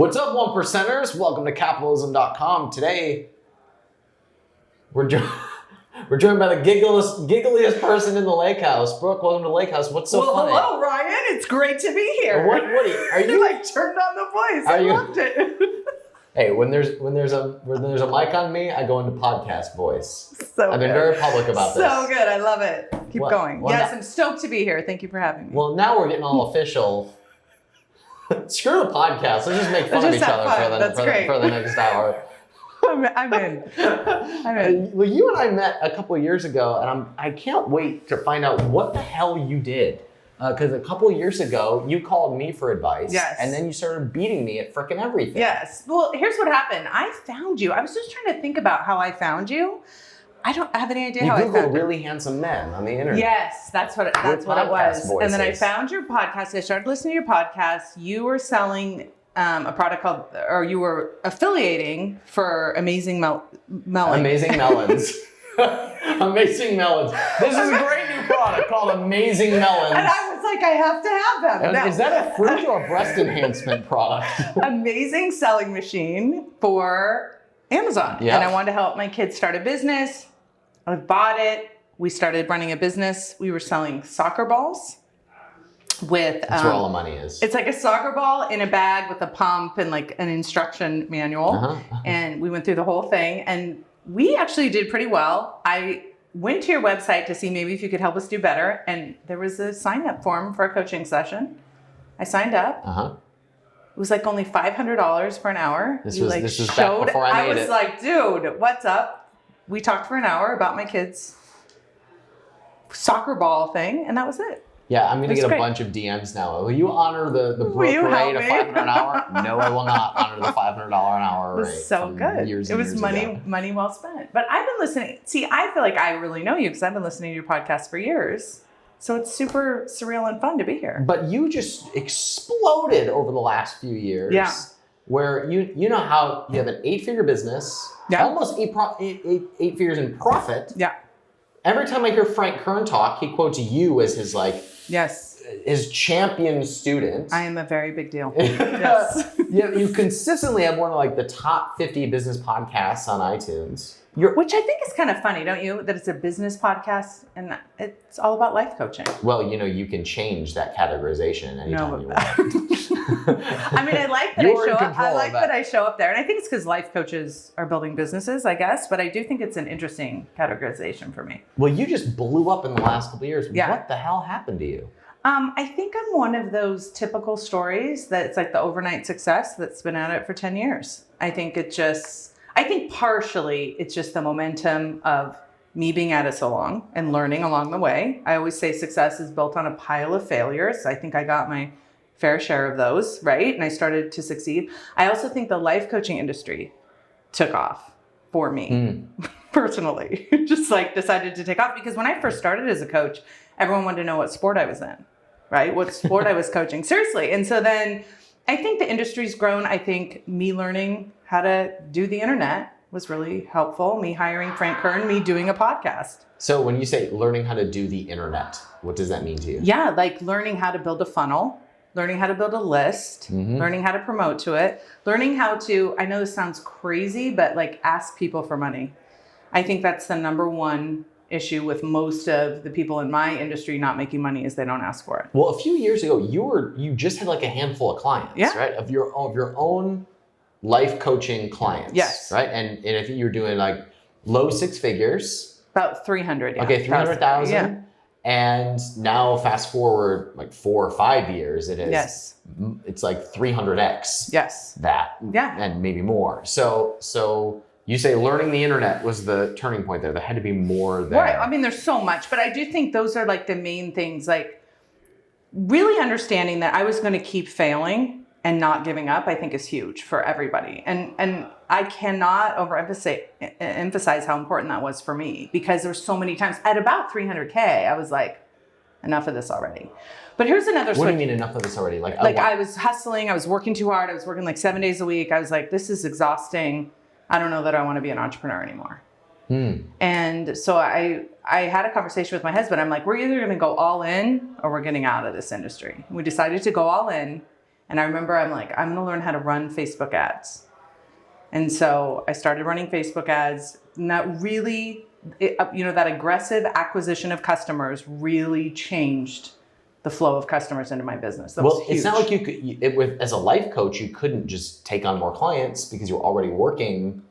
What's up, one percenters? Welcome to capitalism.com. Today, we're joined by the giggliest person in the lake house. Brooke, welcome to the lake house. What's so funny? Hello, Ryan. It's great to be here. What are you like turned on the voice? I loved it. Hey, when there's a mic on me, I go into podcast voice. So I've been very public about this. So good. I love it. Keep going. Well, yes, I'm stoked to be here. Thank you for having me. Well, now we're getting all official. Screw the podcast. Let's just make fun of each other for the next hour. I'm in. Well, you and I met a couple of years ago, and I can't wait to find out what the hell you did. Because a couple of years ago, you called me for advice. Yes. And then you started beating me at frickin' everything. Yes. Well, here's what happened. I found you. I was just trying to think about how I found you. I don't have any idea how I found you. You Googled really handsome men on the internet. Yes, that's what it was. Voices. And then I found your podcast. I started listening to your podcast. You were selling a product called, or you were affiliating for Amazing Melons. Amazing Melons. Amazing Melons. This is a great new product called Amazing Melons. And I was like, I have to have them. Is that a fruit or a breast enhancement product? Amazing selling machine for Amazon. Yeah. And I wanted to help my kids start a business. I bought it. We started running a business. We were selling soccer balls with... That's where all the money is. It's like a soccer ball in a bag with a pump and like an instruction manual. And we went through the whole thing. And we actually did pretty well. I went to your website to see maybe if you could help us do better. And there was a sign-up form for a coaching session. I signed up. It was like only $500 for an hour. This was back before I made it. I was like, dude, what's up? We talked for an hour about my kids' soccer ball thing, and that was it. Yeah, I'm going to get a bunch of DMs now. Will you honor the Brooke rate of $500 an hour? No, I will not honor the $500 an hour rate. It was so good. It was money well spent. But I've been listening. See, I feel like I really know you because I've been listening to your podcast for years. So it's super surreal and fun to be here. But you just exploded over the last few years. Yeah. Where you know how you have an 8-figure business, almost eight figures in profit. Yeah. Every time I hear Frank Kern talk, he quotes you as his his champion student. I am a very big deal. Yes. You consistently have one of like the top 50 business podcasts on iTunes. Which I think is kind of funny, don't you? That it's a business podcast and it's all about life coaching. Well, you can change that categorization anytime you want. I mean, I like that I show up. I like that I show up there, and I think it's because life coaches are building businesses, I guess. But I do think it's an interesting categorization for me. Well, you just blew up in the last couple of years. Yeah. What the hell happened to you? I think I'm one of those typical stories that it's like the overnight success that's been at it for 10 years. I think partially it's just the momentum of me being at it so long and learning along the way. I always say success is built on a pile of failures. I think I got my fair share of those, right? And I started to succeed. I also think the life coaching industry took off for me personally. Just like decided to take off because when I first started as a coach, everyone wanted to know what sport I was in, right? What sport I was coaching, seriously. And so then I think the industry's grown. I think me learning how to do the internet was really helpful. Me hiring Frank Kern, me doing a podcast. So when you say learning how to do the internet, what does that mean to you? Yeah, like learning how to build a funnel, learning how to build a list, learning how to promote to it, learning how to, I know this sounds crazy, but like ask people for money. I think that's the number one issue with most of the people in my industry not making money is they don't ask for it. Well, a few years ago, you just had like a handful of clients, right? Of your own life coaching clients. Yes. Right? And I think you were doing like low 6 figures. About 300, yeah. Okay, 300,000. Yeah. And now fast forward like 4 or 5 years, it is. Yes. It's like 300x. Yes. That. Yeah. And maybe more. So you say learning the internet was the turning point there. There had to be more there. Right. I mean, there's so much, but I do think those are like the main things, like really understanding that I was going to keep failing and not giving up, I think is huge for everybody. And I cannot emphasize how important that was for me because there's so many times at about 300K, I was like, enough of this already. But here's another What do you mean enough of this already? Like I was hustling, I was working too hard, I was working like 7 days a week. I was like, this is exhausting. I don't know that I want to be an entrepreneur anymore. And so I had a conversation with my husband. I'm like, we're either going to go all in or we're getting out of this industry. We decided to go all in. And I remember I'm like, I'm going to learn how to run Facebook ads. And so I started running Facebook ads. And that really, that aggressive acquisition of customers really changed the flow of customers into my business. That was huge. It's not like you could, as a life coach, you couldn't just take on more clients because you're already working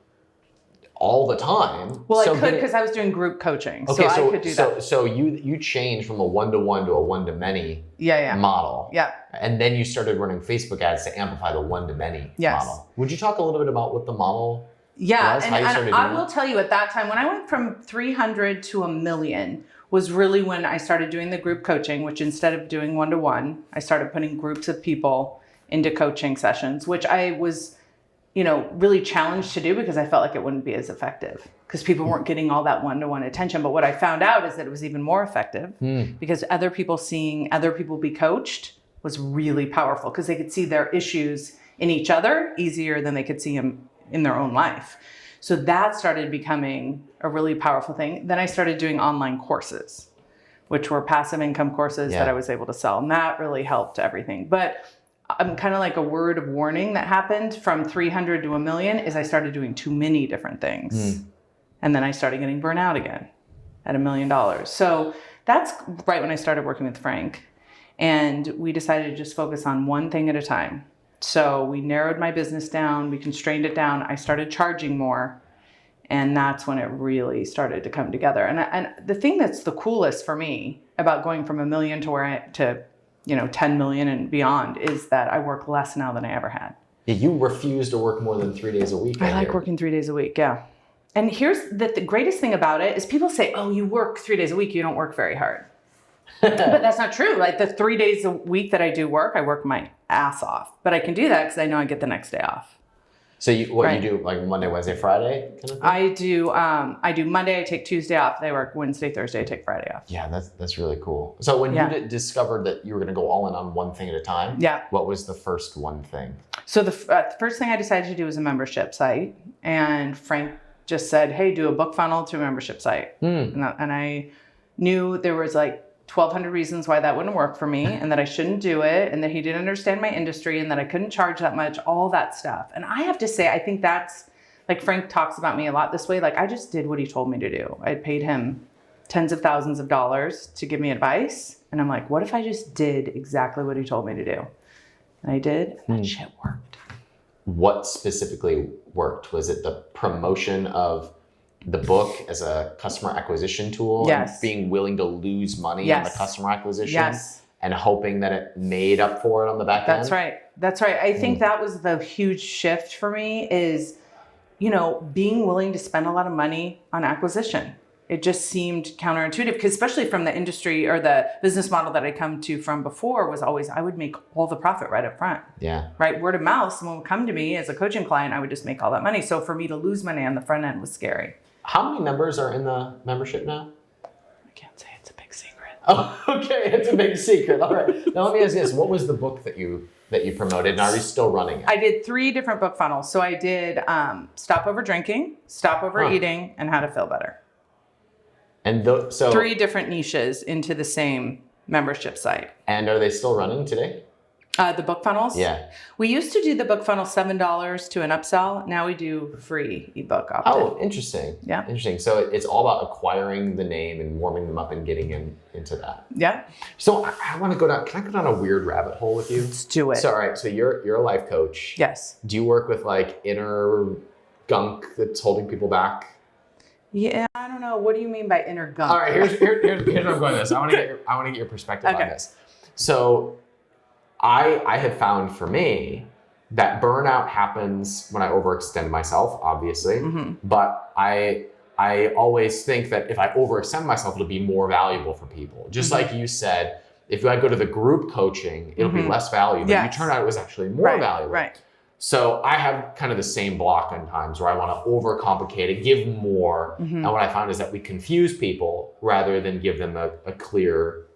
all the time. Well, I could because I was doing group coaching. Okay, so I could do that. So you changed from a one-to-one to a one-to-many model. Yeah. And then you started running Facebook ads to amplify the one-to-many model. Would you talk a little bit about what the model was? And I will tell you at that time, when I went from 300 to 1 million, was really when I started doing the group coaching, which instead of doing one-to-one, I started putting groups of people into coaching sessions, which I was, really challenged to do because I felt like it wouldn't be as effective because people weren't getting all that one-to-one attention. But what I found out is that it was even more effective because other people seeing other people be coached was really powerful because they could see their issues in each other easier than they could see them in their own life. So that started becoming a really powerful thing. Then I started doing online courses, which were passive income courses that I was able to sell. And that really helped everything. But I'm kind of like a word of warning that happened from 300 to 1 million is I started doing too many different things. And then I started getting burnout again at $1 million. So that's right when I started working with Frank. And we decided to just focus on one thing at a time. So we narrowed my business down, we constrained it down, I started charging more, and that's when it really started to come together. And the thing that's the coolest for me about going from 1 million to 10 million and beyond is that I work less now than I ever had. Yeah, you refuse to work more than 3 days a week. I like working 3 days a week, yeah. And here's the greatest thing about it is people say, oh, you work 3 days a week, you don't work very hard. But that's not true. Like the 3 days a week that I do work, I work my ass off. But I can do that because I know I get the next day off. So you do like Monday, Wednesday, Friday kind of thing? I do Monday, I take Tuesday off. They work Wednesday, Thursday, I take Friday off. Yeah, that's really cool. So when you discovered that you were going to go all in on one thing at a time, what was the first one thing? So the first thing I decided to do was a membership site. And Frank just said, hey, do a book funnel to a membership site. And I knew there was like 1,200 reasons why that wouldn't work for me and that I shouldn't do it and that he didn't understand my industry and that I couldn't charge that much, all that stuff. And I have to say, I think that's, like Frank talks about me a lot this way, like I just did what he told me to do. I paid him tens of thousands of dollars to give me advice. And I'm like, what if I just did exactly what he told me to do? And I did, and that shit worked. What specifically worked? Was it the promotion of the book as a customer acquisition tool and being willing to lose money on the customer acquisition and hoping that it made up for it on the back end? That's right. I think that was the huge shift for me is, being willing to spend a lot of money on acquisition. It just seemed counterintuitive because especially from the industry or the business model that I come to from before was always, I would make all the profit right up front. Yeah. Right. Word of mouth, someone would come to me as a coaching client, I would just make all that money. So for me to lose money on the front end was scary. How many members are in the membership now? I can't say, it's a big secret. Oh, okay, it's a big secret. All right. Now let me ask you this: what was the book that you promoted, and are you still running it? I did 3 different book funnels. So I did Stop Over Drinking, Stop Over Eating, and How to Feel Better. And so 3 different niches into the same membership site. And are they still running today? The book funnels? Yeah. We used to do the book funnel $7 to an upsell. Now we do free ebook opt-in. Oh, interesting. Yeah. Interesting. So it's all about acquiring the name and warming them up and getting into that. Yeah. So I want to go down. Can I go down a weird rabbit hole with you? Let's do it. So all right. So you're a life coach. Yes. Do you work with like inner gunk that's holding people back? Yeah, I don't know. What do you mean by inner gunk? All right. Here's where I'm going with this. I want to get your perspective on this. So I have found for me that burnout happens when I overextend myself, obviously, but I always think that if I overextend myself, it'll be more valuable for people. Just like you said, if I go to the group coaching, it'll be less valuable. Yes. You turn out it was actually more valuable. Right. So I have kind of the same block on times where I want to overcomplicate it, give more. And what I found is that we confuse people rather than give them a clear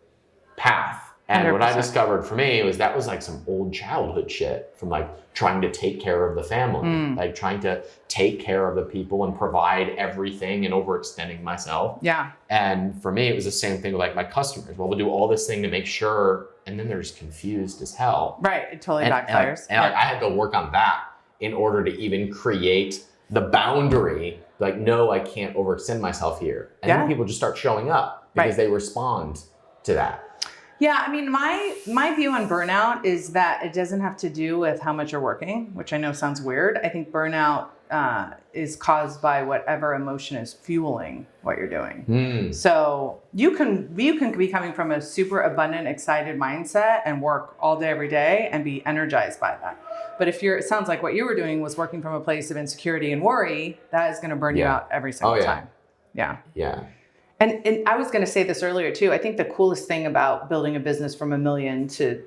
path. And what I 100%. discovered for me was that was like some old childhood shit from like trying to take care of the family, like trying to take care of the people and provide everything and overextending myself. Yeah. And for me, it was the same thing with like my customers. Well, we'll do all this thing to make sure, and then they're just confused as hell. Right. It totally And backfires. I had to work on that in order to even create the boundary. Like, no, I can't overextend myself here. And then people just start showing up because they respond to that. Yeah, I mean, my view on burnout is that it doesn't have to do with how much you're working, which I know sounds weird. I think burnout is caused by whatever emotion is fueling what you're doing. So you can be coming from a super abundant, excited mindset and work all day, every day and be energized by that. But if it sounds like what you were doing was working from a place of insecurity and worry, that is going to burn you out every single time. Yeah. Yeah. And I was going to say this earlier too. I think the coolest thing about building a business from $1 million to,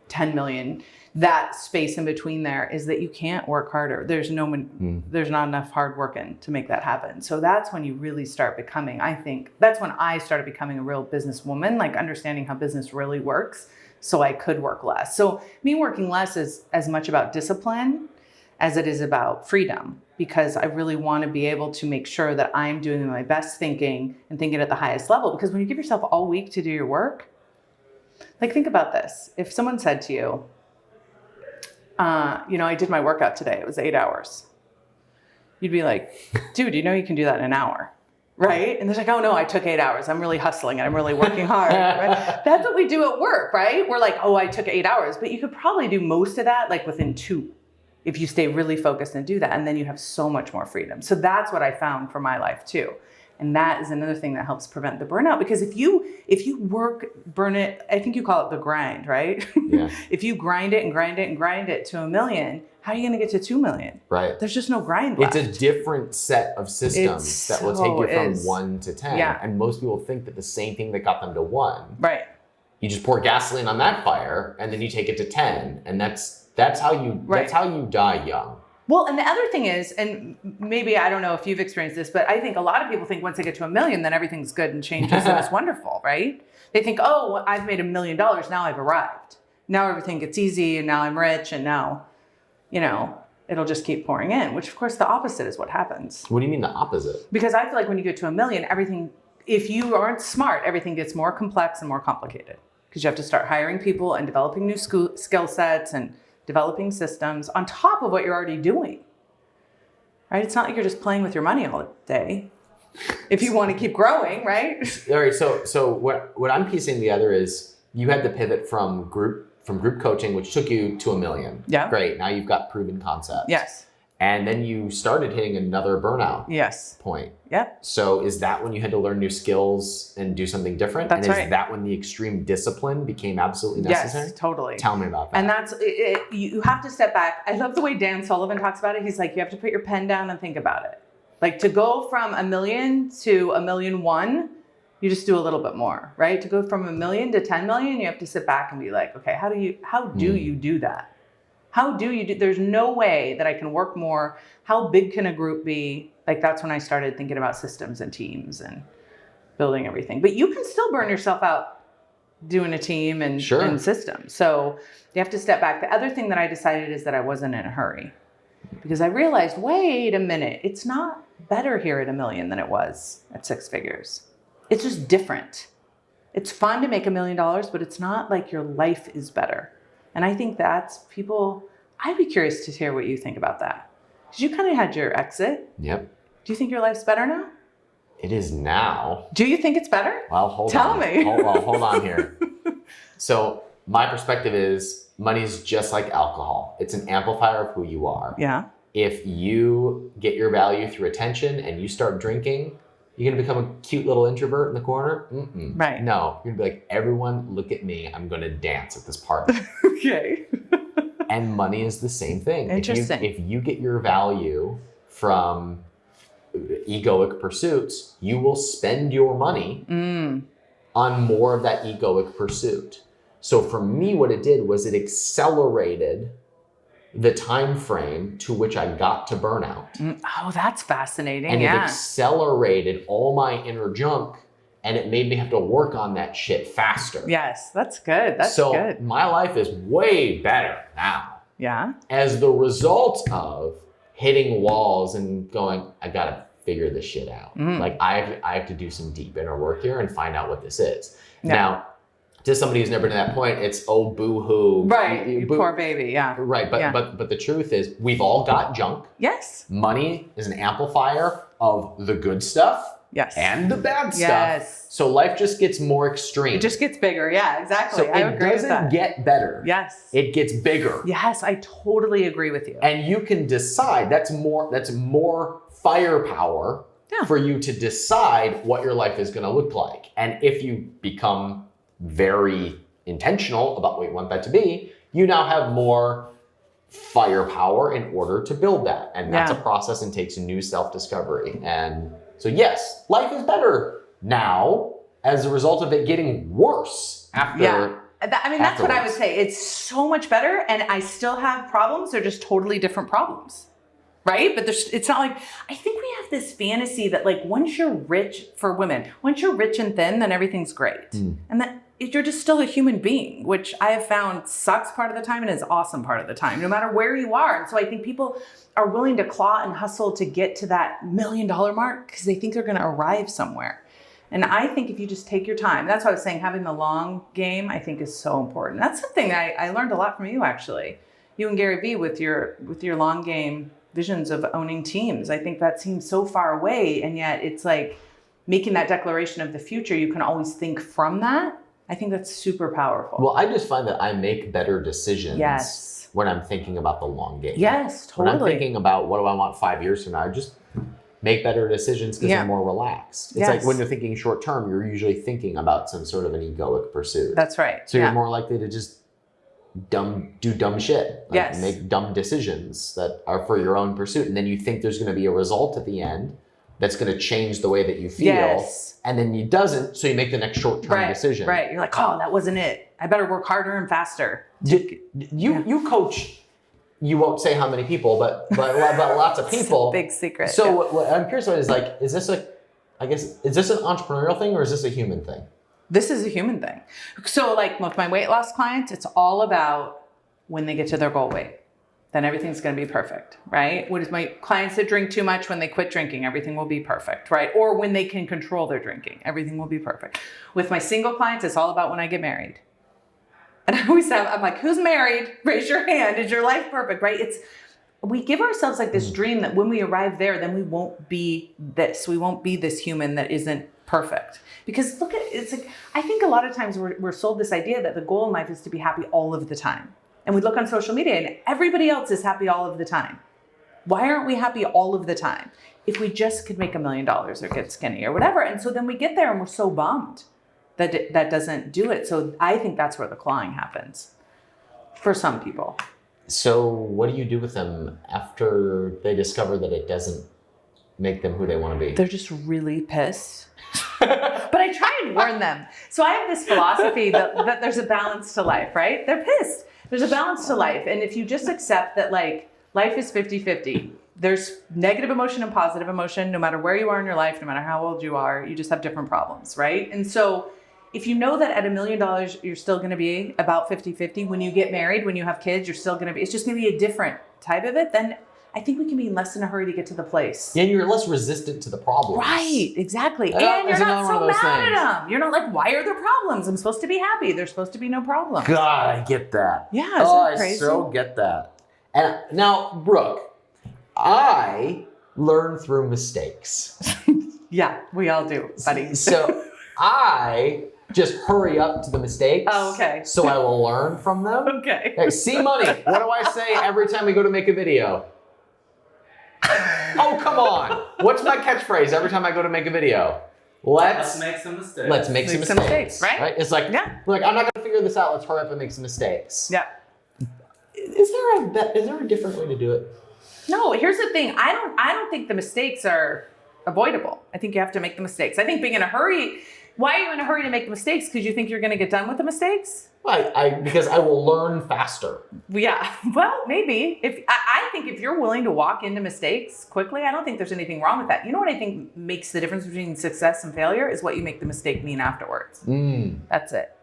10 million, that space in between there is that you can't work harder. There's not enough hard working to make that happen. So that's when you really start becoming, I think, that's when I started becoming a real businesswoman, like understanding how business really works so I could work less. So me working less is as much about discipline as it is about freedom, because I really want to be able to make sure that I'm doing my best thinking and thinking at the highest level. Because when you give yourself all week to do your work, like think about this. If someone said to you, I did my workout today, it was 8 hours. You'd be like, dude, you can do that in an hour, right? And they're like, oh no, I took 8 hours. I'm really hustling and I'm really working hard. Right? That's what we do at work, right? We're like, oh, I took 8 hours, but you could probably do most of that like within 2. If you stay really focused and do that, and then you have so much more freedom. So that's what I found for my life too. And that is another thing that helps prevent the burnout, because if you burn it, I think you call it the grind, right? Yeah. If you grind it and grind it and grind it to 1 million, how are you going to get to 2 million? Right. There's just no grind left. It's a different set of systems that will take you from 1 to 10. Yeah. And most people think that the same thing that got them to 1. Right. You just pour gasoline on that fire and then you take it to 10. And that's how you die young. Well, and the other thing is, and maybe I don't know if you've experienced this, but I think a lot of people think once they get to 1 million, then everything's good and changes and it's wonderful, right? They think, oh, well, I've made $1 million. Now I've arrived. Now everything gets easy and now I'm rich and now, it'll just keep pouring in, which of course the opposite is what happens. What do you mean the opposite? Because I feel like when you get to 1 million, everything, if you aren't smart, everything gets more complex and more complicated, because you have to start hiring people and developing new skill sets and developing systems on top of what you're already doing, right? It's not like you're just playing with your money all day if you want to keep growing, right? All right. So what I'm piecing together is you had to pivot from group coaching, which took you to 1 million. Yeah. Great. Now you've got proven concepts. Yes. And then you started hitting another burnout point. Yep. So is that when you had to learn new skills and do something different? That's and is right. that when the extreme discipline became absolutely necessary? Yes, totally. Tell me about that. And that's it. You have to step back. I love the way Dan Sullivan talks about it. He's like, you have to put your pen down and think about it. Like to go from 1 million to 1,000,001, you just do a little bit more, right? To go from 1 million to 10 million, you have to sit back and be like, okay, how do you do that? How do you do? There's no way that I can work more. How big can a group be? Like that's when I started thinking about systems and teams and building everything. But you can still burn yourself out doing a team and systems. So you have to step back. The other thing that I decided is that I wasn't in a hurry, because I realized, wait a minute, it's not better here at 1 million than it was at 6 figures. It's just different. It's fun to make $1 million, but it's not like your life is better. And I think that's I'd be curious to hear what you think about that. Because you kind of had your exit. Yep. Do you think your life's better now? It is now. Do you think it's better? Well, Tell me. Hold on here. So my perspective is money's just like alcohol. It's an amplifier of who you are. Yeah. If you get your value through attention and you start drinking, you're going to become a cute little introvert in the corner? Mm-mm. Right. No. You're going to be like, everyone look at me. I'm going to dance at this party. Okay. And money is the same thing. Interesting. If you get your value from egoic pursuits, you will spend your money on more of that egoic pursuit. So for me, what it did was it accelerated the time frame to which I got to burnout. Oh, that's fascinating. And it accelerated all my inner junk and it made me have to work on that shit faster. Yes, that's good. That's so good. My life is way better now. Yeah. As the result of hitting walls and going, I gotta figure this shit out. Like I have to do some deep inner work here and find out what this is. Yeah. Now, to somebody who's never been to that point, it's boo-hoo. Right, you poor baby, yeah. Right, but the truth is, we've all got junk. Yes. Money is an amplifier of the good stuff. Yes. And the bad stuff. Yes. So life just gets more extreme. It just gets bigger. Yeah, exactly. So I agree with that. It doesn't get better. Yes. It gets bigger. Yes, I totally agree with you. And you can decide. That's more firepower for you to decide what your life is going to look like. And if you become very intentional about what you want that to be, you now have more firepower in order to build that. And that's a process and takes new self-discovery. And so yes, life is better now as a result of it getting worse after. Yeah. That's what I would say. It's so much better, and I still have problems. They're just totally different problems, right? But it's not like, I think we have this fantasy that like once you're rich, for women, once you're rich and thin, then everything's great. And that you're just still a human being, which I have found sucks part of the time and is awesome part of the time, no matter where you are. And so I think people are willing to claw and hustle to get to that $1 million mark because they think they're going to arrive somewhere. And I think if you just take your time, that's what I was saying, having the long game, I think is so important. That's something I learned a lot from you, actually. You and Gary Vee with your long game visions of owning teams. I think that seems so far away, and yet it's like making that declaration of the future. You can always think from that. I think that's super powerful. Well, I just find that I make better decisions when I'm thinking about the long game. Yes, totally. When I'm thinking about what do I want 5 years from now, I just make better decisions because I'm more relaxed. It's like when you're thinking short term, you're usually thinking about some sort of an egoic pursuit. That's right. So you're more likely to just do dumb shit. Like make dumb decisions that are for your own pursuit. And then you think there's going to be a result at the end that's going to change the way that you feel. Yes. And then it doesn't, so you make the next short-term decision. Right. You're like, oh, that wasn't it. I better work harder and faster. You coach, you won't say how many people, but lots of people. It's a big secret. So what I'm curious about is like, is this an entrepreneurial thing or is this a human thing? This is a human thing. So like with my weight loss clients, it's all about when they get to their goal weight. Then everything's going to be perfect, right? With my clients that drink too much, when they quit drinking, everything will be perfect, right? Or when they can control their drinking, everything will be perfect. With my single clients, it's all about when I get married. And I'm like, who's married? Raise your hand. Is your life perfect, right? We give ourselves like this dream that when we arrive there, then we won't be this. We won't be this human that isn't perfect. Because look at it's like, I think a lot of times we're sold this idea that the goal in life is to be happy all of the time. And we look on social media and everybody else is happy all of the time. Why aren't we happy all of the time? If we just could make $1 million or get skinny or whatever. And so then we get there and we're so bummed that that doesn't do it. So I think that's where the clawing happens for some people. So what do you do with them after they discover that it doesn't make them who they want to be? They're just really pissed. But I try and warn them. So I have this philosophy that there's a balance to life, right? They're pissed. There's a balance to life. And if you just accept that like life is 50-50, there's negative emotion and positive emotion, no matter where you are in your life, no matter how old you are, you just have different problems, right? And so if you know that at $1 million, you're still going to be about 50-50, when you get married, when you have kids, you're still going to be, it's just going to be a different type of it, then I think we can be less in a hurry to get to the place. Yeah, and you're less resistant to the problems. Right, exactly. And you're not so mad at them. You're not like, why are there problems? I'm supposed to be happy. There's supposed to be no problem. God, I get that. Yeah, isn't that crazy? I so get that. And now, Brooke, I learn through mistakes. Yeah, we all do, buddy. So I just hurry up to the mistakes. Oh, okay. So I will learn from them. Okay. Hey, see money. What do I say every time we go to make a video? Oh, come on. What's my catchphrase every time I go to make a video? Let's make some mistakes. Let's make some mistakes. Right? It's like, like, I'm not going to figure this out. Let's hurry up and make some mistakes. Yeah. Is there a different way to do it? No, here's the thing. I don't think the mistakes are avoidable. I think you have to make the mistakes. I think being in a hurry, why are you in a hurry to make the mistakes? Because you think you're going to get done with the mistakes? Because I will learn faster. Yeah, well, maybe. I think if you're willing to walk into mistakes quickly, I don't think there's anything wrong with that. You know what I think makes the difference between success and failure is what you make the mistake mean afterwards. That's it.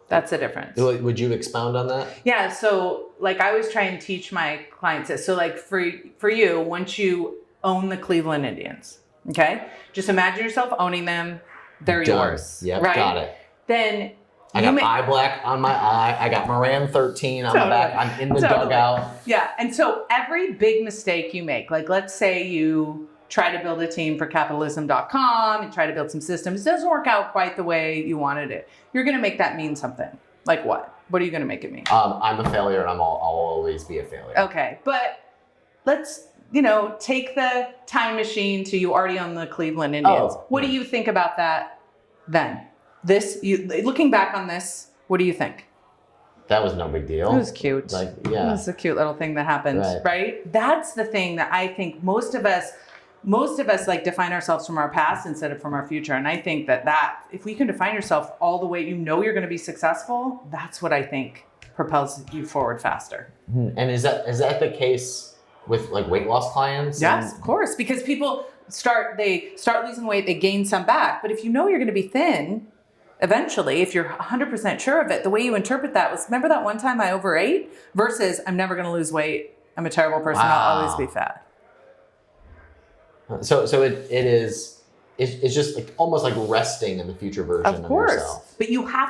That's the difference. Would you expound on that? Yeah, so like I always try and teach my clients this. So like for you, once you own the Cleveland Indians, okay? Just imagine yourself owning them. They're Done. yours. Yep, right? got it. Then I got eye black on my eye. I got Moran 13 on my back. I'm in the dugout. Yeah, and so every big mistake you make, like let's say you try to build a team for capitalism.com and try to build some systems. It doesn't work out quite the way you wanted it. You're going to make that mean something. Like what? What are you going to make it mean? I'm a failure and I'll always be a failure. Okay, but let's, take the time machine to you already own the Cleveland Indians. What do you think about that then? Looking back on this, what do you think? That was no big deal. It was cute. It was a cute little thing that happened, right? That's the thing that I think most of us like define ourselves from our past instead of from our future. And I think that if we can define yourself all the way, you're going to be successful. That's what I think propels you forward faster. And is that the case with like weight loss clients? Yes, of course, because people start losing weight, they gain some back. But if you know you're going to be thin, eventually, if you're 100% sure of it, the way you interpret that was, remember that one time I overate versus I'm never going to lose weight. I'm a terrible person. Wow. I'll always be fat. So it's just like almost like resting in the future version of yourself. But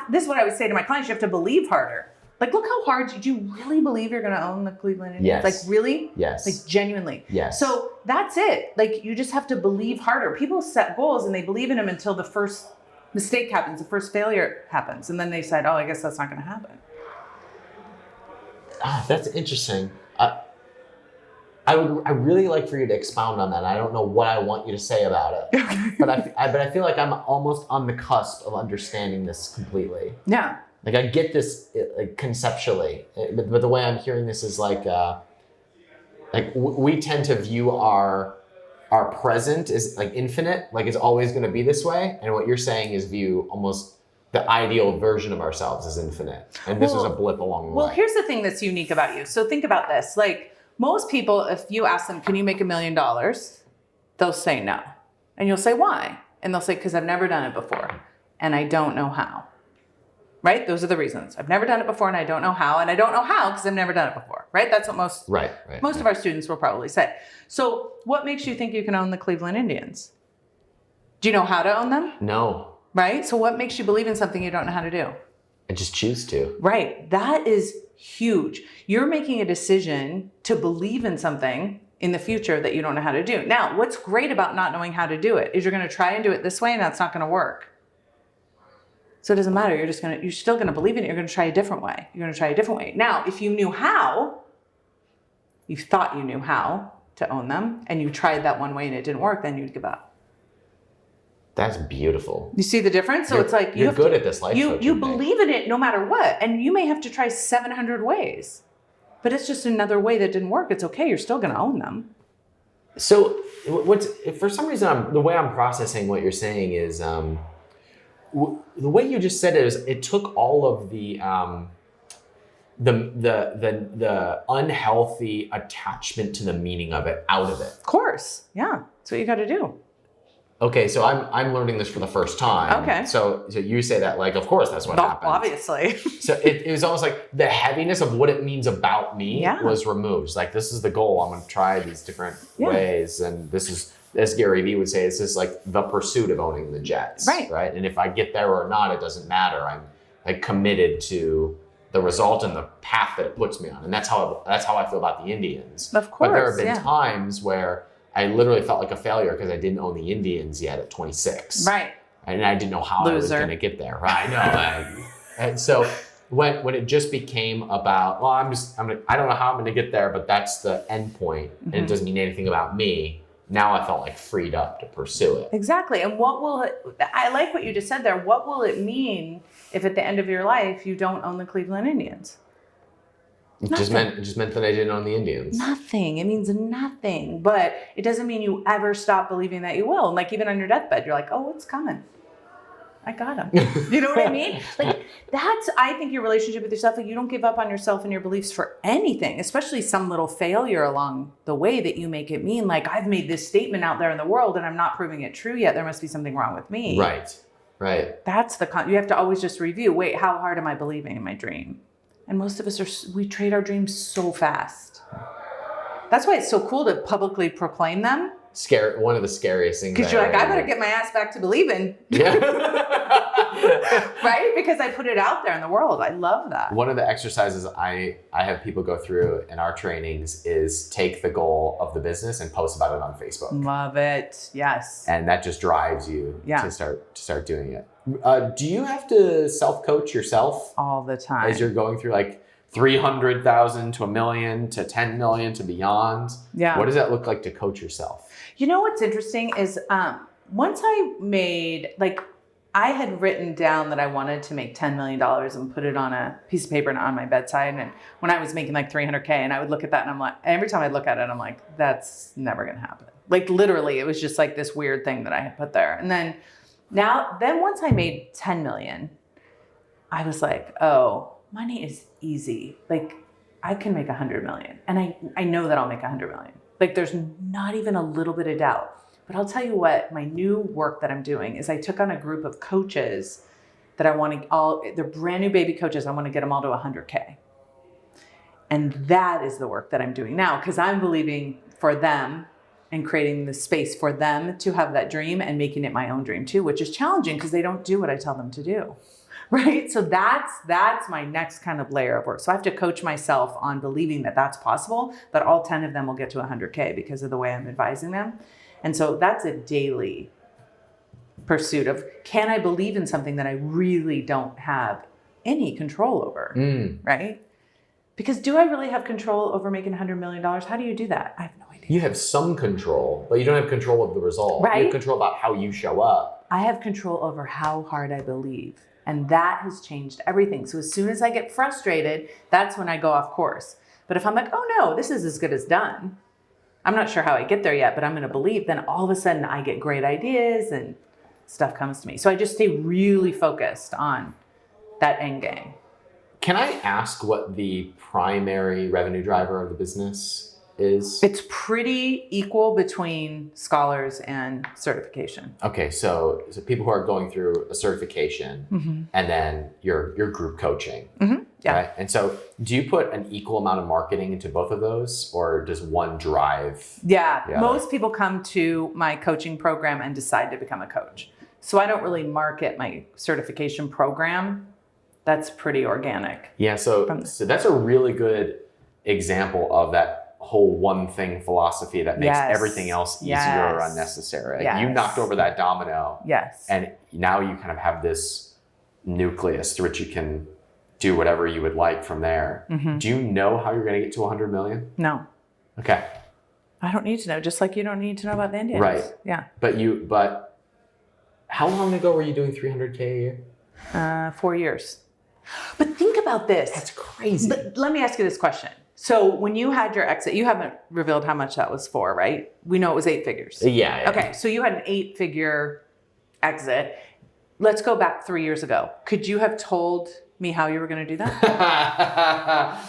this is what I would say to my clients, you have to believe harder. Like, look how hard, do you really believe you're going to own the Cleveland Indians? Yes. Like, really? Yes. Like, genuinely? Yes. So that's it. Like, you just have to believe harder. People set goals and they believe in them until the first mistake happens, the first failure happens. And then they decide, I guess that's not going to happen. That's interesting. I really like for you to expound on that. I don't know what I want you to say about it, but I feel like I'm almost on the cusp of understanding this completely. Yeah. Like I get this conceptually, but the way I'm hearing this is like we tend to view our present as like infinite, like it's always going to be this way, and what you're saying is view almost the ideal version of ourselves as infinite, and this was a blip along the way. Well, here's the thing that's unique about you. So think about this, like. Most people, if you ask them, can you make $1 million? They'll say no. And you'll say, why? And they'll say, because I've never done it before and I don't know how. Right? Those are the reasons. I've never done it before and I don't know how. And I don't know how because I've never done it before. Right? That's what most of our students will probably say. So what makes you think you can own the Cleveland Indians? Do you know how to own them? No. Right? So what makes you believe in something you don't know how to do? I just choose to. Right. That is huge. You're making a decision to believe in something in the future that you don't know how to do. Now, what's great about not knowing how to do it is you're going to try and do it this way and that's not going to work. So it doesn't matter. You're still going to believe in it. You're going to try a different way. Now, if you knew how, you thought you knew how to own them and you tried that one way and it didn't work, then you'd give up. That's beautiful. You see the difference? So it's like you're good at this life coaching. You believe in it no matter what. And you may have to try 700 ways. But it's just another way that didn't work. It's okay. You're still going to own them. So for some reason, the way I'm processing what you're saying is the way you just said it is it took all of the unhealthy attachment to the meaning of it out of it. Of course. Yeah. That's what you got to do. Okay, so I'm learning this for the first time. Okay. So you say that like, of course, that's what happened. Obviously. So it was almost like the heaviness of what it means about me was removed. It's like, this is the goal. I'm going to try these different ways. And this is, as Gary Vee would say, this is like the pursuit of owning the Jets. Right. And if I get there or not, it doesn't matter. I'm like committed to the result and the path that it puts me on. And that's how I feel about the Indians. Of course. But there have been times where I literally felt like a failure because I didn't own the Indians yet at 26. Right. And I didn't know how I was going to get there. Right. I know. And so when it just became about, well, I don't know how I'm going to get there, but that's the end point. And it doesn't mean anything about me. Now I felt like freed up to pursue it. Exactly. And I like what you just said there. What will it mean if at the end of your life you don't own the Cleveland Indians? It just meant that I didn't own the Indians. Nothing. It means nothing. But it doesn't mean you ever stop believing that you will. And like even on your deathbed, you're like, oh, it's coming. I got him. You know what I mean? Like that's, I think your relationship with yourself, like you don't give up on yourself and your beliefs for anything, especially some little failure along the way that you make it mean like I've made this statement out there in the world and I'm not proving it true yet. There must be something wrong with me. Right. That's you have to always just review, wait, how hard am I believing in my dream? And most of us we trade our dreams so fast. That's why it's so cool to publicly proclaim them. One of the scariest things. Because you're like, I better get my ass back to believing. Yeah. Right? Because I put it out there in the world. I love that. One of the exercises I have people go through in our trainings is take the goal of the business and post about it on Facebook. Love it. Yes. And that just drives you to start doing it. Do you have to self-coach yourself? All the time. As you're going through like 300,000 to 1 million to 10 million to beyond? Yeah. What does that look like to coach yourself? You know what's interesting is once I made, like, I had written down that I wanted to make $10 million and put it on a piece of paper and on my bedside. And when I was making like 300K and I would look at that and I'm like, every time I look at it, I'm like, that's never going to happen. Like literally, it was just like this weird thing that I had put there. And then once I made 10 million, I was like, oh, money is easy. Like I can make 100 million. And I know that I'll make 100 million. Like there's not even a little bit of doubt. But I'll tell you what, my new work that I'm doing is I took on a group of coaches that I want to they're brand new baby coaches. I want to get them all to 100K. And that is the work that I'm doing now because I'm believing for them and creating the space for them to have that dream and making it my own dream too, which is challenging because they don't do what I tell them to do. Right? So that's my next kind of layer of work. So I have to coach myself on believing that that's possible, that all 10 of them will get to 100K because of the way I'm advising them. And so that's a daily pursuit of, can I believe in something that I really don't have any control over, right? Because do I really have control over making $100 million? How do you do that? I have no idea. You have some control, but you don't have control of the result. Right? You have control about how you show up. I have control over how hard I believe. And that has changed everything. So as soon as I get frustrated, that's when I go off course. But if I'm like, oh no, this is as good as done. I'm not sure how I get there yet, but I'm going to believe. Then all of a sudden I get great ideas and stuff comes to me. So I just stay really focused on that end game. Can I ask what the primary revenue driver of the business is? It's pretty equal between scholars and certification. Okay, so people who are going through a certification and then your group coaching. Yeah. Right? And so do you put an equal amount of marketing into both of those or does one drive? Yeah, most people come to my coaching program and decide to become a coach. So I don't really market my certification program. That's pretty organic. Yeah, so that's a really good example of that whole one thing philosophy that makes everything else easier or unnecessary. Like you knocked over that domino. Yes. And now you kind of have this nucleus through which you can do whatever you would like from there. Do you know how you're going to get to 100 million? No. Okay. I don't need to know, just like you don't need to know about the Indians. Right. Yeah. But how long ago were you doing 300K a year? 4 years. But think about this. That's crazy. Let me ask you this question. So when you had your exit, you haven't revealed how much that was for, right? We know it was 8 figures. Yeah. Okay, so you had an 8-figure exit. Let's go back 3 years ago. Could you have told me how you were going to do that?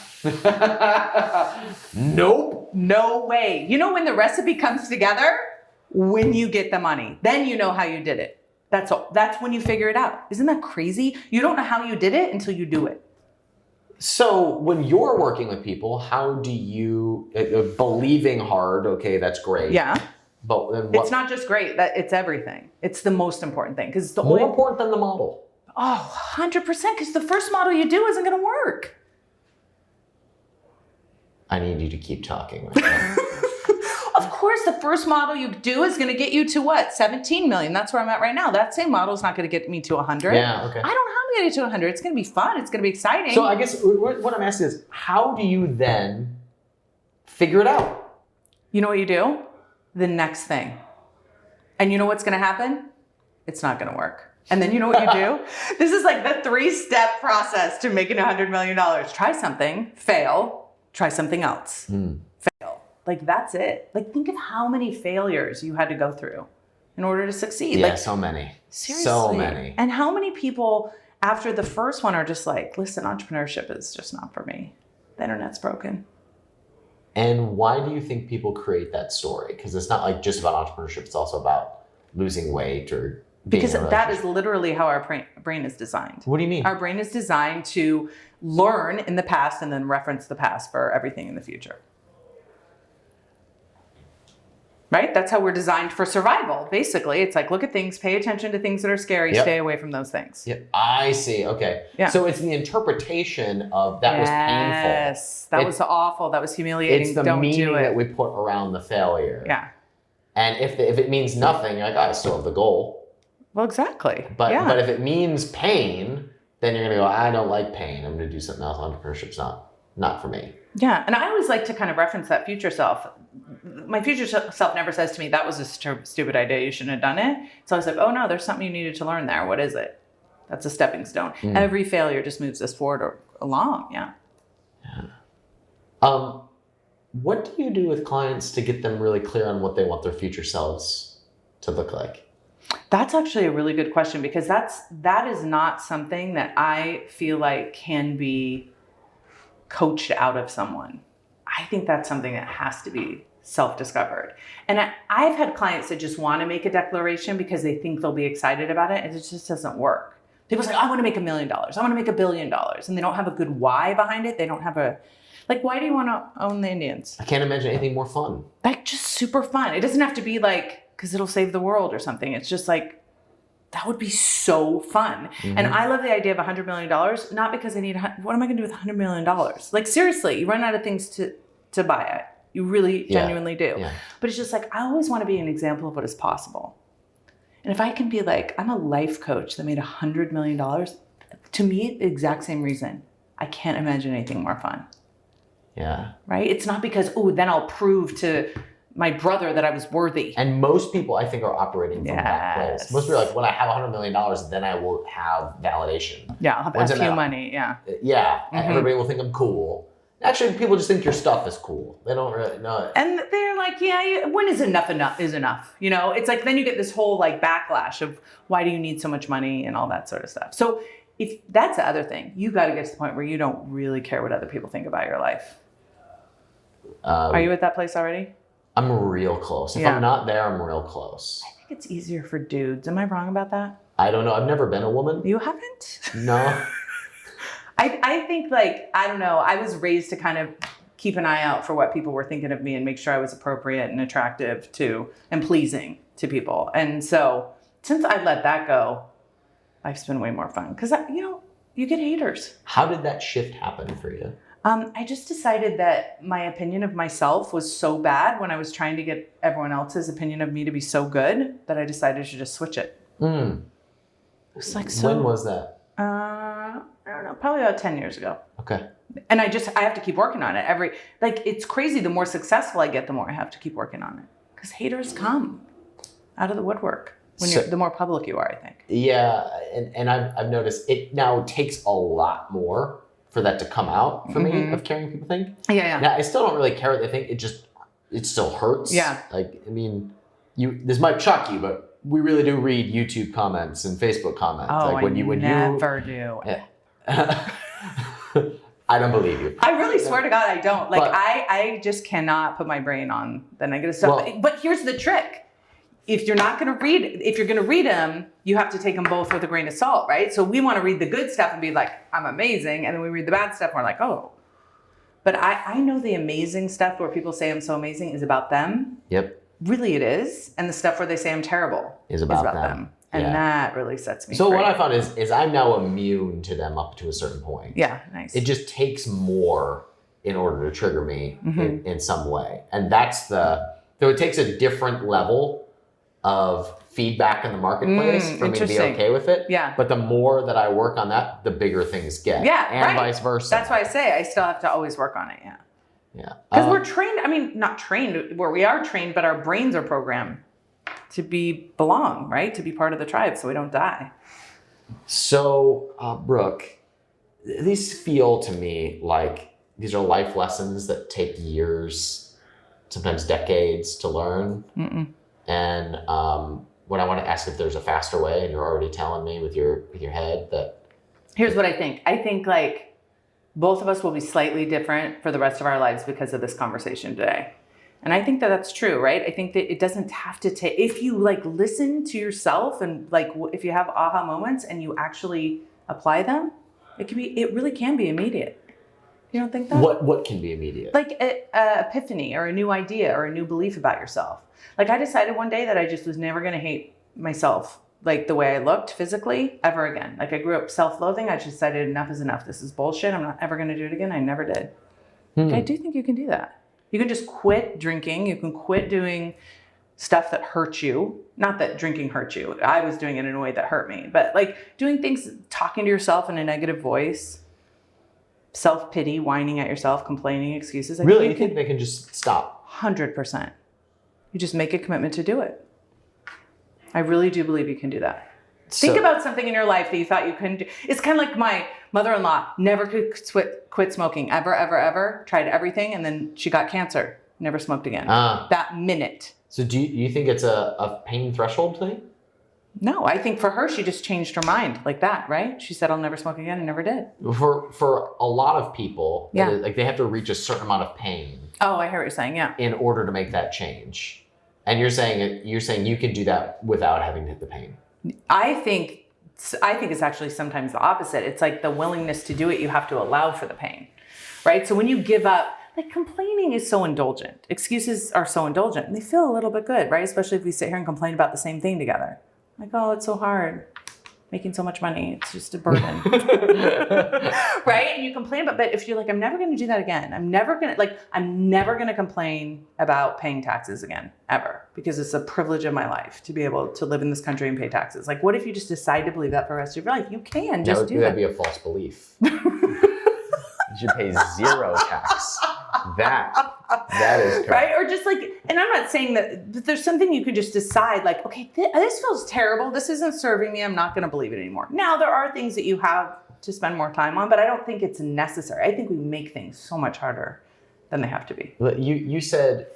Nope. No way. You know when the recipe comes together? When you get the money. Then you know how you did it. That's all. That's when you figure it out. Isn't that crazy? You don't know how you did it until you do it. So when you're working with people, how do you, believing hard, okay, that's great. Yeah. But then what? It's not just great. It's everything. It's the most important thing. Because it's the more important than the model. Oh, 100%. Because the first model you do isn't going to work. I need you to keep talking right now. Of course, the first model you do is going to get you to what? 17 million. That's where I'm at right now. That same model is not going to get me to 100. Yeah, okay. I don't know how I'm going to get to 100. It's going to be fun. It's going to be exciting. So I guess what I'm asking is, how do you then figure it out? You know what you do? The next thing. And you know what's going to happen? It's not going to work. And then you know what you do? This is like the 3-step process to making $100 million. Try something, fail, try something else, fail. Like that's it. Like think of how many failures you had to go through in order to succeed. Yeah, Like, so many. seriously. So many. And how many people after the first one are just like, listen, entrepreneurship is just not for me. The internet's broken. And why do you think people create that story? Because it's not like just about entrepreneurship. It's also about losing weight or being Because in a that is relationship. literally how our brain is designed. What do you mean? Our brain is designed to learn in the past and then reference the past for everything in the future. Right? That's how we're designed for survival. Basically, it's like, look at things, pay attention to things that are scary, Yep. stay away from those things. Yep. I see. Okay. Yeah. So it's the interpretation of that was painful. Yes, that was awful. That was humiliating. It's the Don't meaning do it. that we put around the failure. Yeah. And if it means nothing, you're like, oh, I still have the goal. Well, exactly. But yeah. but if it means pain, then you're gonna go, I don't like pain. I'm gonna do something else. Entrepreneurship's not for me. Yeah, and I always like to kind of reference that future self. My future self never says to me, that was a stupid idea, you shouldn't have done it. So I was like, oh no, there's something you needed to learn there. What is it? That's a stepping stone. Every failure just moves us forward or along, yeah. What do you do with clients to get them really clear on what they want their future selves to look like? That's actually a really good question, because that is not something that I feel like can be coached out of someone. I think that's something that has to be self-discovered. And I've had clients that just want to make a declaration because they think they'll be excited about it, and it just doesn't work. People say, I want to make $1 million. I want to make $1 billion. And they don't have a good why behind it. They don't have like, why do you want to own the Indians? I can't imagine anything more fun. Like, just super fun. It doesn't have to be like, because it'll save the world or something. It's just like, that would be so fun. Mm-hmm. And I love the idea of $100 million, not because I need, what am I going to do with $100 million? Like, seriously, you run out of things to buy it. You really genuinely do. Yeah. But it's just like, I always want to be an example of what is possible. And if I can be like, I'm a life coach that made $100 million, to me, the exact same reason. I can't imagine anything more fun. Yeah. Right? It's not because, then I'll prove to my brother that I was worthy. And most people, I think, are operating from that place. Most people are like, when I have $100 million, then I will have validation. Yeah, I'll have a few money, yeah. Yeah, everybody will think I'm cool. Actually, people just think your stuff is cool. They don't really know it. And they're like, when is enough is enough? You know, it's like, then you get this whole like backlash of why do you need so much money and all that sort of stuff. So if that's the other thing, you got to get to the point where you don't really care what other people think about your life. Are you at that place already? I'm real close. If I'm not there, I'm real close. I think it's easier for dudes. Am I wrong about that? I don't know. I've never been a woman. You haven't? No. I think, like, I don't know. I was raised to kind of keep an eye out for what people were thinking of me and make sure I was appropriate and attractive to and pleasing to people. And so since I let that go, life's been way more fun because, you get haters. How did that shift happen for you? I just decided that my opinion of myself was so bad when I was trying to get everyone else's opinion of me to be so good that I decided to just switch it. It was like, when was that? I don't know, probably about 10 years ago. Okay. And I have to keep working on it. It's crazy. The more successful I get, the more I have to keep working on it. Because haters come out of the woodwork the more public you are, I think. Yeah. And I've noticed it now takes a lot more for that to come out for me of caring what people think. Yeah. Now, I still don't really care what they think. It still hurts. Yeah. Like, I mean, this might shock you, but we really do read YouTube comments and Facebook comments. Oh, like when I never do. I don't believe you. I really swear to God I don't. Like, I just cannot put my brain on the negative stuff. Well, but here's the trick. If you're going to read them, you have to take them both with a grain of salt, right? So we want to read the good stuff and be like, I'm amazing. And then we read the bad stuff and we're like, oh. But I know the amazing stuff where people say I'm so amazing is about them. Yep. Really it is. And the stuff where they say I'm terrible is about them. And that really sets me So free. what I found is I'm now immune to them up to a certain point. Yeah, nice. It just takes more in order to trigger me in some way. And so it takes a different level of feedback in the marketplace for me to be okay with it. Yeah. But the more that I work on that, the bigger things get. Yeah, and vice versa. That's why I say I still have to always work on it, yeah. Yeah. Because we're trained, not trained where we are trained, but our brains are programmed to belong, right? To be part of the tribe so we don't die. So, Brooke, these feel to me like these are life lessons that take years, sometimes decades to learn. And when I want to ask if there's a faster way and you're already telling me with your head that. Here's what I think. I think like both of us will be slightly different for the rest of our lives because of this conversation today. And I think that that's true, right? I think that it doesn't have to take, if you like listen to yourself and like if you have aha moments and you actually apply them, it really can be immediate. You don't think that? What can be immediate? Like a epiphany or a new idea or a new belief about yourself. Like I decided one day that I just was never going to hate myself like the way I looked physically ever again. Like I grew up self-loathing. I just decided enough is enough. This is bullshit. I'm not ever going to do it again. I never did. Like, I do think you can do that. You can just quit drinking. You can quit doing stuff that hurts you. Not that drinking hurt you. I was doing it in a way that hurt me. But like doing things, talking to yourself in a negative voice, self-pity, whining at yourself, complaining, excuses. Really? You think they can just stop? 100%. You just make a commitment to do it. I really do believe you can do that. Think about something in your life that you thought you couldn't do. It's kind of like my mother-in-law never could quit smoking, ever. Tried everything, and then she got cancer. Never smoked again. That minute. So do you think it's a pain threshold thing? No, I think for her, she just changed her mind like that, right? She said, I'll never smoke again, and never did. For a lot of people, yeah. Like they have to reach a certain amount of pain. Oh, I hear what you're saying, yeah. In order to make that change. And you're saying you can do that without having to hit the pain. I think it's actually sometimes the opposite. It's like the willingness to do it, you have to allow for the pain, right? So when you give up, like complaining is so indulgent. Excuses are so indulgent and they feel a little bit good, right? Especially if we sit here and complain about the same thing together. Like, oh, it's so hard. Making so much money. It's just a burden. Right? And you complain about, but if you're like, I'm never going to do that again. I'm never going to complain about paying taxes again, ever. Because it's a privilege of my life to be able to live in this country and pay taxes. Like, what if you just decide to believe that for the rest of your life? You can just do that. That'd be a false belief. You should pay zero tax. That is correct. Right? Or just like, and I'm not saying that there's something you could just decide like, okay, this feels terrible. This isn't serving me. I'm not going to believe it anymore. Now, there are things that you have to spend more time on, but I don't think it's necessary. I think we make things so much harder than they have to be. You said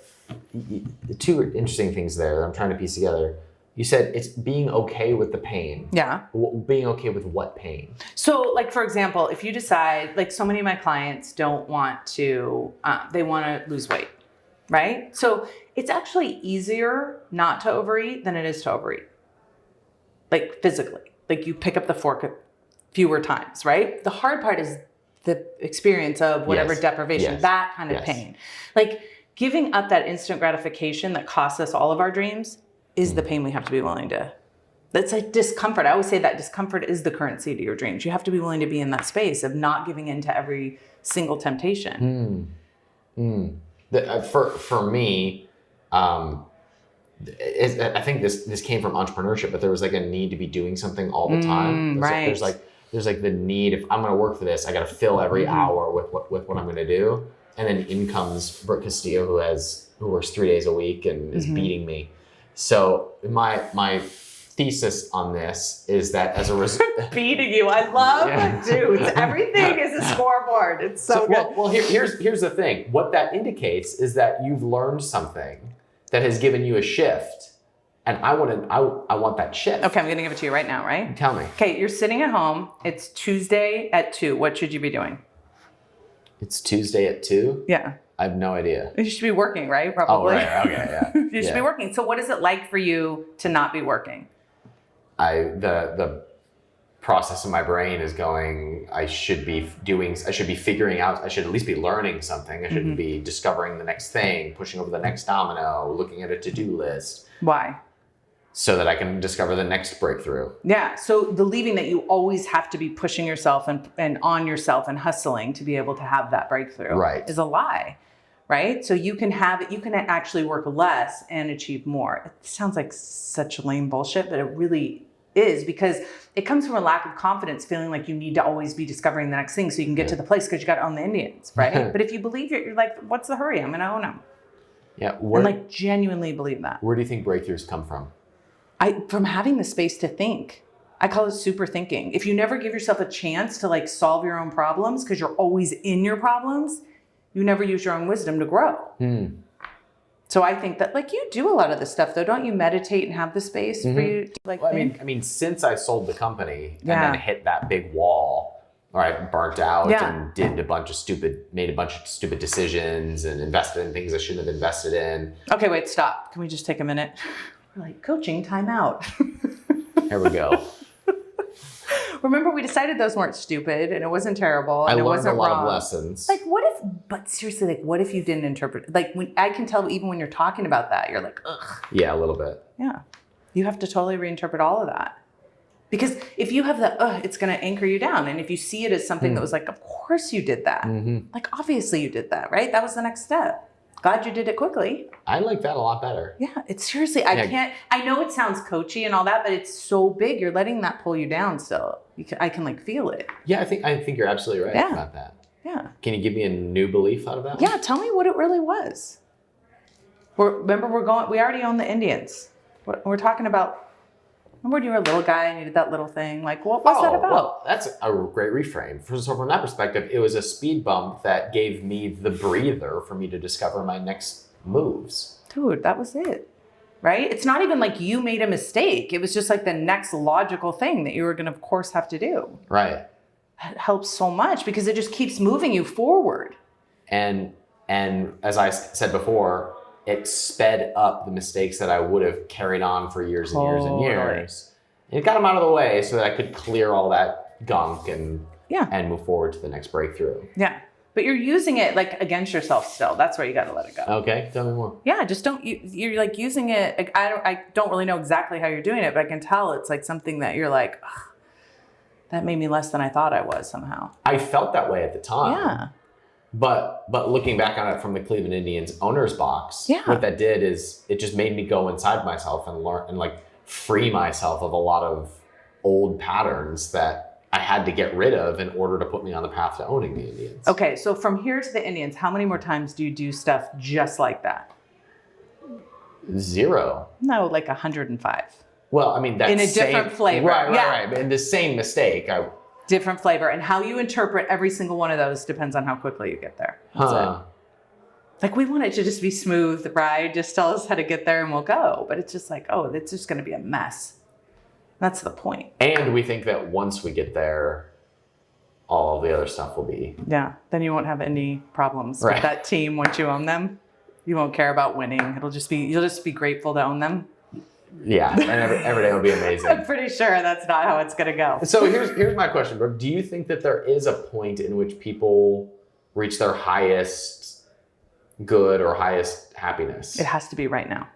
two interesting things there that I'm trying to piece together. You said it's being okay with the pain. Yeah. Being okay with what pain? So like, for example, if you decide, like so many of my clients don't want to, they want to lose weight, right? So it's actually easier not to overeat than it is to overeat. Like physically, like you pick up the fork fewer times, right? The hard part is the experience of whatever deprivation, that kind of pain. Like giving up that instant gratification that costs us all of our dreams is the pain we have to be willing to. That's like discomfort. I always say that discomfort is the currency to your dreams. You have to be willing to be in that space of not giving in to every single temptation. For me, I think this came from entrepreneurship, but there was like a need to be doing something all the time. Right. There's like the need, if I'm going to work for this, I got to fill every hour with what I'm going to do. And then in comes Brooke Castillo, who works 3 days a week and is beating me. So my thesis on this is that as a result, beating you, I love dudes. Everything is a scoreboard. It's so good. Well, here's the thing. What that indicates is that you've learned something that has given you a shift, and I want that shift. Okay, I'm going to give it to you right now. Right? Tell me. Okay, you're sitting at home. It's Tuesday at 2:00. What should you be doing? It's Tuesday at 2:00? Yeah. I have no idea. You should be working, right? Probably. Oh, right. Okay, yeah. You should be working. So what is it like for you to not be working? The process in my brain is going, I should be figuring out, I should at least be learning something. I should be discovering the next thing, pushing over the next domino, looking at a to-do list. Why? So that I can discover the next breakthrough. Yeah. So believing that you always have to be pushing yourself and on yourself and hustling to be able to have that breakthrough is a lie. Right? So you can actually work less and achieve more. It sounds like such lame bullshit, but it really is, because it comes from a lack of confidence, feeling like you need to always be discovering the next thing so you can get to the place because you got to own the Indians, right? But if you believe it, you're like, what's the hurry? I'm going to own them. Yeah. And like genuinely believe that. Where do you think breakthroughs come from? From having the space to think. I call it super thinking. If you never give yourself a chance to like solve your own problems because you're always in your problems, you never use your own wisdom to grow. So I think that like you do a lot of this stuff though. Don't you meditate and have the space for you to like Well, think? I mean, since I sold the company and Yeah. then hit that big wall, or I burnt out Yeah. and made a bunch of stupid decisions and invested in things I shouldn't have invested in. Okay, wait, stop. Can we just take a minute? We're like, coaching, time out. Here we go. Remember, we decided those weren't stupid and it wasn't terrible I and it learned a wasn't lot wrong. of lessons. Like, but seriously, like, what if you didn't interpret? Like, when I can tell even when you're talking about that, you're like, ugh. Yeah, a little bit. Yeah. You have to totally reinterpret all of that. Because if you have the, it's going to anchor you down. And if you see it as something that was like, of course you did that. Like, obviously you did that, right? That was the next step. Glad you did it quickly. I like that a lot better. Yeah, it's seriously, I know it sounds coachy and all that, but it's so big. You're letting that pull you down still. I can like feel it. Yeah, I think you're absolutely right about that. Yeah. Can you give me a new belief out of that? Yeah, tell me what it really was. Remember, we already own the Indians. We're talking about, remember when you were a little guy and you did that little thing? Like, what was that about? Well, that's a great reframe. So from that perspective, it was a speed bump that gave me the breather for me to discover my next moves. Dude, that was it. Right? It's not even like you made a mistake. It was just like the next logical thing that you were going to, of course, have to do. Right. That helps so much because it just keeps moving you forward. And as I said before, it sped up the mistakes that I would have carried on for years and years and years. And it got them out of the way so that I could clear all that gunk and move forward to the next breakthrough. Yeah. But you're using it like against yourself still. That's where you got to let it go. Okay, tell me more. Yeah, just don't. You're like using it. Like, I don't really know exactly how you're doing it, but I can tell it's like something that you're like, ugh, that made me less than I thought I was somehow. I felt that way at the time. Yeah. But looking back on it from the Cleveland Indians owner's box, what that did is it just made me go inside myself and learn and like free myself of a lot of old patterns that I had to get rid of in order to put me on the path to owning the Indians. Okay, so from here to the Indians, how many more times do you do stuff just like that? 0. No, like 105. Well, I mean, that's in a different flavor. Right. In the same mistake. Different flavor. And how you interpret every single one of those depends on how quickly you get there. That's it. Like, we want it to just be smooth, right? Just tell us how to get there and we'll go. But it's just like, it's just going to be a mess. That's the point. And we think that once we get there, all the other stuff will be. Yeah. Then you won't have any problems with that team once you own them. You won't care about winning. You'll just be grateful to own them. Yeah. And every day will be amazing. I'm pretty sure that's not how it's going to go. So here's my question, Brooke. Do you think that there is a point in which people reach their highest good or highest happiness? It has to be right now.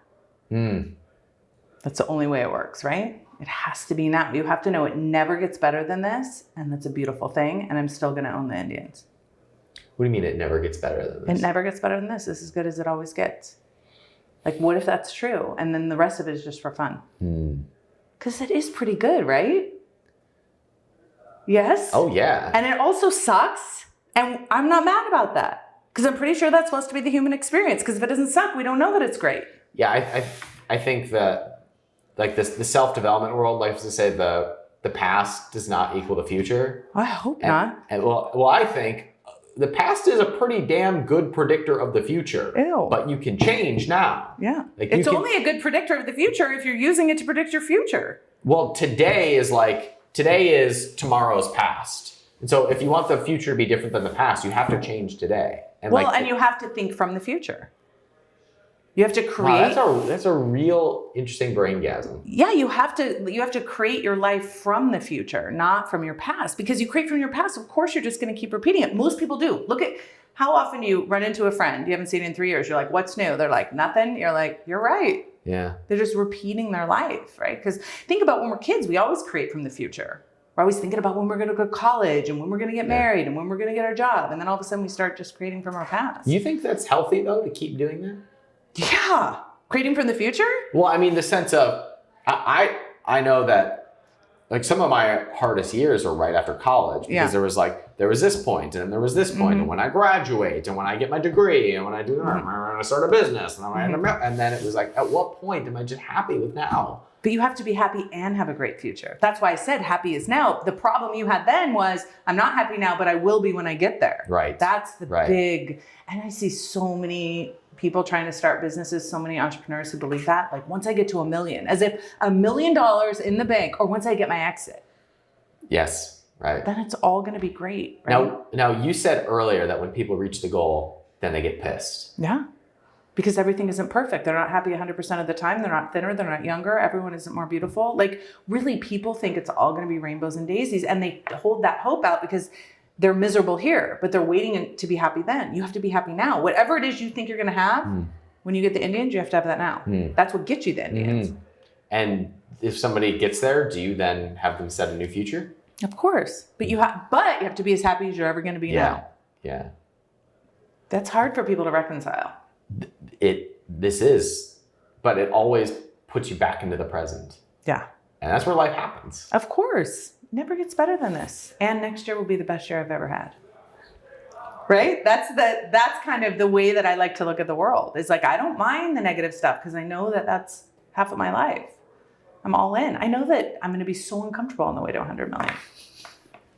That's the only way it works, right? It has to be now. You have to know it never gets better than this, and that's a beautiful thing, and I'm still going to own the Indians. What do you mean it never gets better than this? It never gets better than this. This is as good as it always gets. Like, what if that's true? And then the rest of it is just for fun. Because it is pretty good, right? Yes? Oh, yeah. And it also sucks, and I'm not mad about that. Because I'm pretty sure that's supposed to be the human experience. Because if it doesn't suck, we don't know that it's great. Yeah, I think that like the self-development world likes to say the past does not equal the future. I hope not. And well, I think the past is a pretty damn good predictor of the future. Ew. But you can change now. Yeah. Like it's only a good predictor of the future if you're using it to predict your future. Well, today is tomorrow's past. And so if you want the future to be different than the past, you have to change today. And and you have to think from the future. You have to create. Wow, that's a real interesting braingasm. Yeah, you have to create your life from the future, not from your past. Because you create from your past, of course, you're just going to keep repeating it. Most people do. Look at how often you run into a friend you haven't seen in 3 years. You're like, "What's new?" They're like, "Nothing." You're like, "You're right." Yeah. They're just repeating their life, right? Because think about when we're kids, we always create from the future. We're always thinking about when we're going to go to college and when we're going to get married and when we're going to get our job, and then all of a sudden we start just creating from our past. You think that's healthy though to keep doing that? Yeah. Creating from the future? Well, I mean, the sense of, I know that like some of my hardest years are right after college because there was this point and there was this point and when I graduate and when I get my degree and when I do, I'm going to start a business and then it was like, at what point am I just happy with now? But you have to be happy and have a great future. That's why I said happy is now. The problem you had then was, I'm not happy now, but I will be when I get there. Right. That's the big, and I see so many people trying to start businesses, so many entrepreneurs who believe that, like once I get to $1 million, as if $1 million in the bank, or once I get my exit, Yes, right. then it's all going to be great. Right? Now you said earlier that when people reach the goal, then they get pissed. Yeah. Because everything isn't perfect. They're not happy 100% of the time. They're not thinner. They're not younger. Everyone isn't more beautiful. Like really, people think it's all going to be rainbows and daisies, and they hold that hope out because they're miserable here, but they're waiting to be happy then. You have to be happy now. Whatever it is you think you're going to have, when you get the Indians, you have to have that now. That's what gets you the Indians. And if somebody gets there, do you then have them set a new future? Of course. But you have to be as happy as you're ever going to be now. Yeah. That's hard for people to reconcile. But it always puts you back into the present. Yeah. And that's where life happens. Of course. Never gets better than this. And next year will be the best year I've ever had. Right? That's kind of the way that I like to look at the world. It's like, I don't mind the negative stuff because I know that that's half of my life. I'm all in. I know that I'm going to be so uncomfortable on the way to 100 million.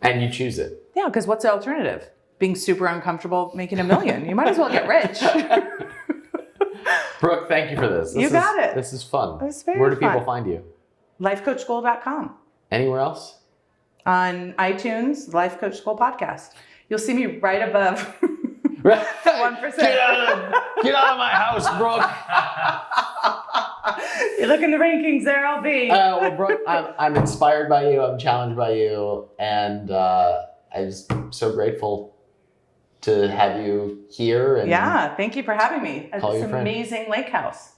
And you choose it. Yeah, because what's the alternative? Being super uncomfortable making $1 million. You might as well get rich. Brooke, thank you for this. You got it. This is fun. It was very Where do fun. people find you? Lifecoachschool.com. Anywhere else? On iTunes, Life Coach School Podcast. You'll see me right above the 1%. Get out of my house, Brooke. You look in the rankings, there I'll be. Well, Brooke, I'm inspired by you. I'm challenged by you. And I'm so grateful to have you here. And yeah, thank you for having me at Call this your friend. amazing lake house.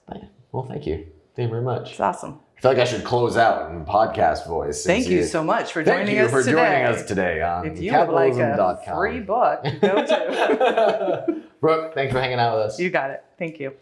Well, thank you. Thank you very much. It's awesome. I feel like I should close out in podcast voice. Thank you so much for joining Thank you us for today. joining us today on If you would like a capitalism.com. free book, go to. Brooke, thanks for hanging out with us. You got it. Thank you.